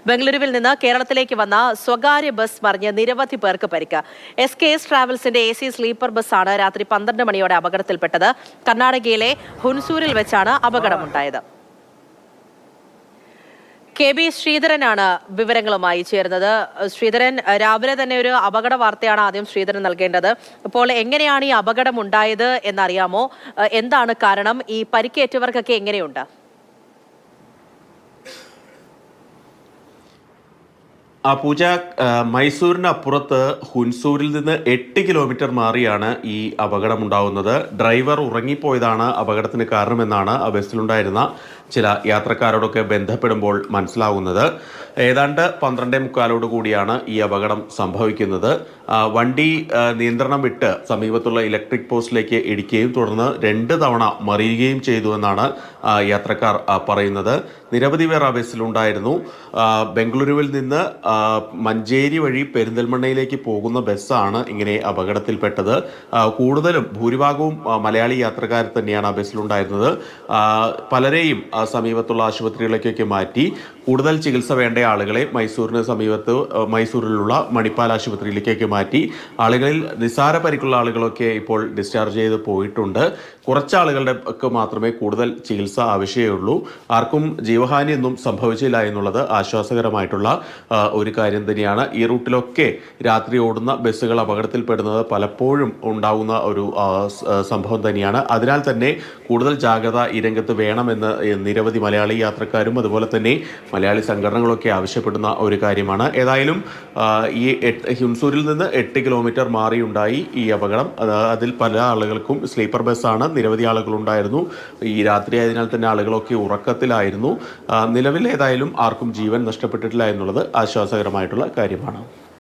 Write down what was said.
ബംഗളൂരുവിൽ നിന്ന് കേരളത്തിലേക്ക് വന്ന സ്വകാര്യ ബസ് മറിഞ്ഞ് നിരവധി പേർക്ക് പരിക്ക്. SKS ട്രാവൽസിന്റെ AC സ്ലീപ്പർ ബസ്സാണ് രാത്രി 12 മണിയോടെ അപകടത്തിൽപ്പെട്ടത്. കർണാടകയിലെ ഹുൻസൂരിൽ വെച്ചാണ് അപകടമുണ്ടായത്. KB ശ്രീധരനാണ് വിവരങ്ങളുമായി ചേർന്നത്. ശ്രീധരൻ, രാവിലെ തന്നെ ഒരു അപകട വാർത്തയാണ് ആദ്യം ശ്രീധരൻ നൽകേണ്ടത്. ഇപ്പോൾ എങ്ങനെയാണ് ഈ അപകടം ഉണ്ടായത് എന്നറിയാമോ? എന്താണ് കാരണം? ഈ പരിക്കേറ്റവർക്കൊക്കെ എങ്ങനെയുണ്ട്? പൂജ, മൈസൂരിന് അപ്പുറത്ത് ഹുൻസൂരിൽ നിന്ന് 8 കിലോമീറ്റർ മാറിയാണ് ഈ അപകടമുണ്ടാകുന്നത്. ഡ്രൈവർ ഉറങ്ങിപ്പോയതാണ് അപകടത്തിന് കാരണമെന്നാണ് ആ ബസ്സിലുണ്ടായിരുന്ന ചില യാത്രക്കാരോടൊക്കെ ബന്ധപ്പെടുമ്പോൾ മനസ്സിലാകുന്നത്. ഏതാണ്ട് 12:45 കൂടിയാണ് ഈ അപകടം സംഭവിക്കുന്നത്. വണ്ടി നിയന്ത്രണം വിട്ട് സമീപത്തുള്ള ഇലക്ട്രിക് പോസ്റ്റിലേക്ക് ഇടിക്കുകയും തുടർന്ന് 2 തവണ മറിയുകയും ചെയ്തുവെന്നാണ് യാത്രക്കാർ പറയുന്നത്. നിരവധി പേർ ആ ബസ്സിലുണ്ടായിരുന്നു. ബംഗളൂരുവിൽ നിന്ന് മഞ്ചേരി വഴി പെരിന്തൽമണ്ണയിലേക്ക് പോകുന്ന ബസ്സാണ് ഇങ്ങനെ അപകടത്തിൽപ്പെട്ടത്. ഭൂരിഭാഗവും മലയാളി യാത്രക്കാർ തന്നെയാണ് ആ ബസ്സിലുണ്ടായിരുന്നത്. പലരെയും സമീപത്തുള്ള ആശുപത്രികളിലേക്കൊക്കെ മാറ്റി കൂടുതൽ ചികിത്സ വേണ്ട ആളുകളെ മൈസൂരിലുള്ള മണിപ്പാൽ ആശുപത്രിയിലേക്കൊക്കെ മാറ്റി. ആളുകളിൽ നിസ്സാര പരിക്കുള്ള ആളുകളൊക്കെ ഇപ്പോൾ ഡിസ്ചാർജ് ചെയ്ത് പോയിട്ടുണ്ട്. കുറച്ച് ആളുകളുടെ ഒക്കെ മാത്രമേ കൂടുതൽ ചികിത്സ ആവശ്യമുള്ളൂ. ആർക്കും ജീവഹാനിയൊന്നും സംഭവിച്ചില്ല എന്നുള്ളത് ആശ്വാസകരമായിട്ടുള്ള ഒരു കാര്യം തന്നെയാണ്. ഈ റൂട്ടിലൊക്കെ രാത്രി ഓടുന്ന ബസ്സുകൾ അപകടത്തിൽപ്പെടുന്നത് പലപ്പോഴും ഉണ്ടാകുന്ന ഒരു സംഭവം തന്നെയാണ്. അതിനാൽ തന്നെ കൂടുതൽ ജാഗ്രത ഈ രംഗത്ത് വേണമെന്ന് നിരവധി മലയാളി യാത്രക്കാരും അതുപോലെ തന്നെ മലയാളി സംഘടനകളൊക്കെ ആവശ്യപ്പെടുന്ന ഒരു കാര്യമാണ്. ഏതായാലും ഈ ഹുൻസൂരിൽ നിന്ന് 8 കിലോമീറ്റർ മാറിയുണ്ടായി ഈ അപകടം. അതിൽ പല ആളുകൾക്കും സ്ലീപ്പർ ബസ്സാണ്. നിരവധി ആളുകളുണ്ടായിരുന്നു. ഈ രാത്രി ആയതിനാൽ തന്നെ ആളുകളൊക്കെ ഉറക്കത്തിലായിരുന്നു. നിലവിൽ ഏതായാലും ആർക്കും ജീവൻ നഷ്ടപ്പെട്ടിട്ടില്ല എന്നുള്ളത് ആശ്വാസകരമായിട്ടുള്ള കാര്യമാണ്.